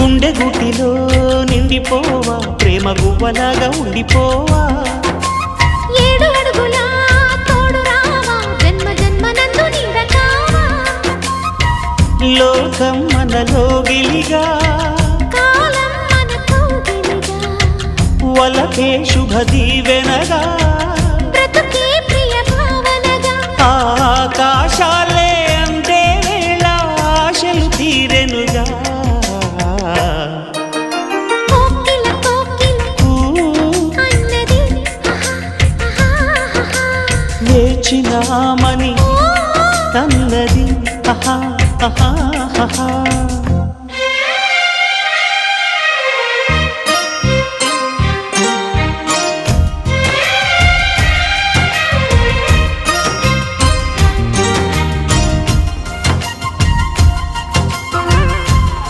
గుండె గుటిలో నిండిపోవా ప్రేమ గువ్వలాగా ఉండిపోవా 7 అడుగుల తోడు రావా జన్మ జన్మనందు నీడ కావా లోకం మనలో గిలిగా కాలం మన కౌగిలిగా వలకే శుభ దీవెనగా బ్రతుకే ప్రియ భావనగా ఆకాశాలే అందే వేళ ఆశలు తీరెనుగా కోకిల కోకిల అన్నది వేచినామని తన్నది ఆహా ఆహా ఆహా